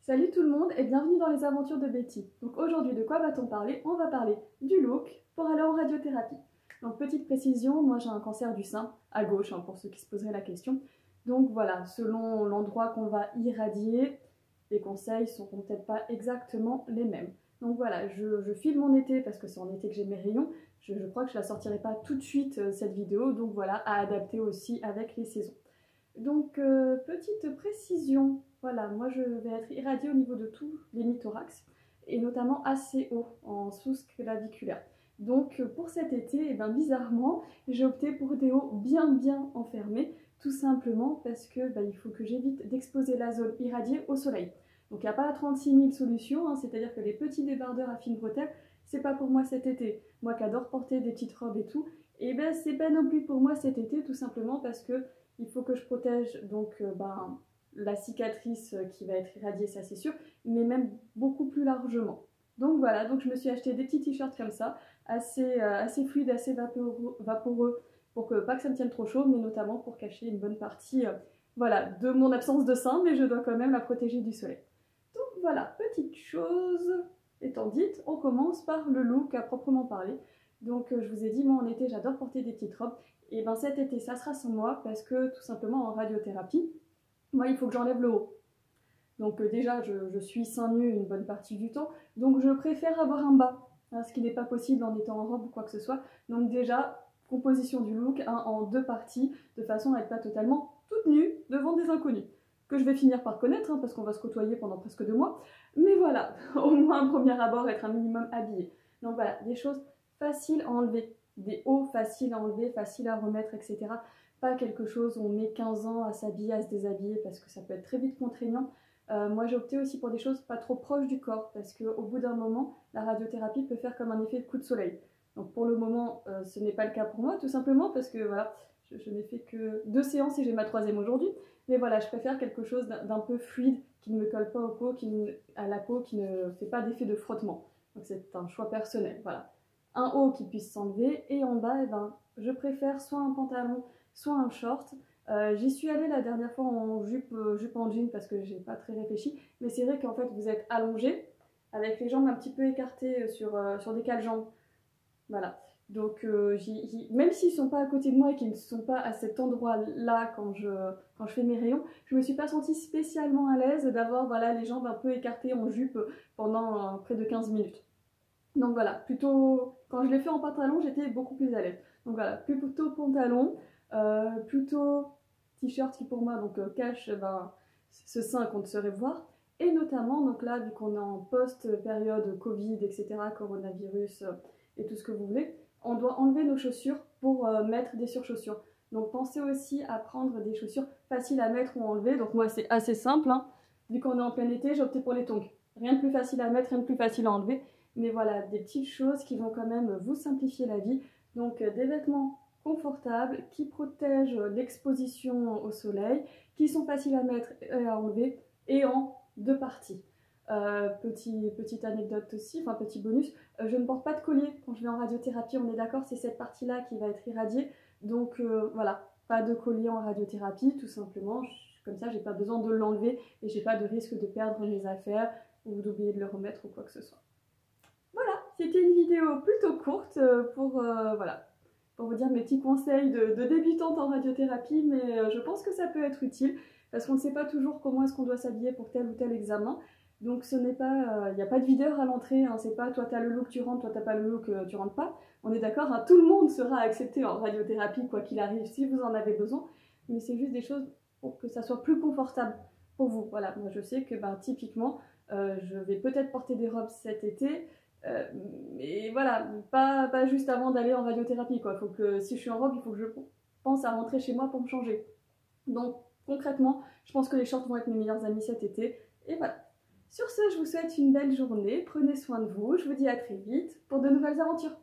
Salut tout le monde et bienvenue dans les aventures de Betty. Donc aujourd'hui, de quoi va-t-on parler? On va parler du look pour aller en radiothérapie. Donc petite précision, moi j'ai un cancer du sein, à gauche pour ceux qui se poseraient la question. Donc voilà, selon l'endroit qu'on va irradier, les conseils seront peut-être pas exactement les mêmes. Donc voilà, je file mon été parce que c'est en été que j'ai mes rayons. Je crois que je la sortirai pas tout de suite cette vidéo, donc voilà, à adapter aussi avec les saisons. Donc, petite précision, voilà, moi je vais être irradiée au niveau de tous les mi-thorax et notamment assez haut, en sous-claviculaire. Donc, pour cet été, bizarrement, j'ai opté pour des hauts bien enfermés, tout simplement parce que il faut que j'évite d'exposer la zone irradiée au soleil. Donc, il n'y a pas 36 000 solutions, c'est-à-dire que les petits débardeurs à fines bretelles, c'est pas pour moi cet été. Moi qui adore porter des petites robes et tout, c'est pas non plus pour moi cet été, tout simplement parce que il faut que je protège donc la cicatrice qui va être irradiée, ça c'est sûr, mais même beaucoup plus largement. Donc voilà, donc je me suis acheté des petits t-shirts comme ça, assez fluides, assez vaporeux, pour que pas que ça me tienne trop chaud, mais notamment pour cacher une bonne partie voilà, de mon absence de sein, mais je dois quand même la protéger du soleil. Donc voilà, petite chose étant dite, on commence par le look à proprement parler. Donc je vous ai dit, moi en été j'adore porter des petites robes. Et cet été ça sera sans moi parce que tout simplement en radiothérapie, moi il faut que j'enlève le haut. Donc déjà je suis seins nus une bonne partie du temps, donc je préfère avoir un bas, ce qui n'est pas possible en étant en robe ou quoi que ce soit. Donc déjà, composition du look en deux parties, de façon à être pas totalement toute nue devant des inconnus. Que je vais finir par connaître, parce qu'on va se côtoyer pendant presque 2 mois. Mais voilà, au moins un premier abord, être un minimum habillé. Donc voilà, des choses faciles à enlever, des hauts faciles à enlever, faciles à remettre, etc. Pas quelque chose où on met 15 ans à s'habiller, à se déshabiller, parce que ça peut être très vite contraignant. Moi j'ai opté aussi pour des choses pas trop proches du corps, parce qu'au bout d'un moment, la radiothérapie peut faire comme un effet de coup de soleil. Donc pour le moment, ce n'est pas le cas pour moi, tout simplement parce que voilà, je n'ai fait que 2 séances et j'ai ma 3e aujourd'hui. Mais voilà, je préfère quelque chose d'un peu fluide, qui ne me colle pas à la peau, qui ne fait pas d'effet de frottement. Donc c'est un choix personnel, voilà. Un haut qui puisse s'enlever, et en bas, je préfère soit un pantalon, soit un short. J'y suis allée la dernière fois en jupe en jean parce que j'ai pas très réfléchi, mais c'est vrai qu'en fait vous êtes allongé, avec les jambes un petit peu écartées sur des cales-jambes. Voilà. Donc même s'ils sont pas à côté de moi et qu'ils ne sont pas à cet endroit-là quand je fais mes rayons, je me suis pas sentie spécialement à l'aise d'avoir les jambes un peu écartées en jupe pendant près de 15 minutes. Donc voilà, plutôt quand je l'ai fait en pantalon, j'étais beaucoup plus à l'aise. Donc voilà, plutôt pantalon, plutôt t-shirt qui pour moi cache ce sein qu'on ne saurait voir. Et notamment, donc là, vu qu'on est en post-période Covid, etc., coronavirus et tout ce que vous voulez, on doit enlever nos chaussures pour mettre des surchaussures. Donc pensez aussi à prendre des chaussures faciles à mettre ou à enlever. Donc moi c'est assez simple, vu qu'on est en plein été, j'ai opté pour les tongs. Rien de plus facile à mettre, rien de plus facile à enlever. Mais voilà, des petites choses qui vont quand même vous simplifier la vie. Donc des vêtements confortables, qui protègent l'exposition au soleil, qui sont faciles à mettre et à enlever, et en 2 parties. Petite anecdote aussi, petit bonus, je ne porte pas de collier quand je vais en radiothérapie, on est d'accord, c'est cette partie-là qui va être irradiée. Donc voilà, pas de collier en radiothérapie, tout simplement. Comme ça, j'ai pas besoin de l'enlever et j'ai pas de risque de perdre mes affaires ou d'oublier de le remettre ou quoi que ce soit. Voilà, c'était une vidéo plutôt courte pour vous dire mes petits conseils de débutante en radiothérapie, mais je pense que ça peut être utile parce qu'on ne sait pas toujours comment est-ce qu'on doit s'habiller pour tel ou tel examen. Donc ce n'est pas, il n'y a pas de videur à l'entrée, c'est pas toi t'as le look tu rentres, toi t'as pas le look tu rentres pas. On est d'accord, tout le monde sera accepté en radiothérapie quoi qu'il arrive si vous en avez besoin, mais c'est juste des choses pour que ça soit plus confortable pour vous. Voilà, moi je sais que typiquement je vais peut-être porter des robes cet été. Mais voilà, pas juste avant d'aller en radiothérapie quoi. Faut que si je suis en robe, il faut que je pense à rentrer chez moi pour me changer. Donc concrètement, je pense que les shorts vont être mes meilleurs amis cet été. Et voilà. Sur ce, je vous souhaite une belle journée, prenez soin de vous, je vous dis à très vite pour de nouvelles aventures.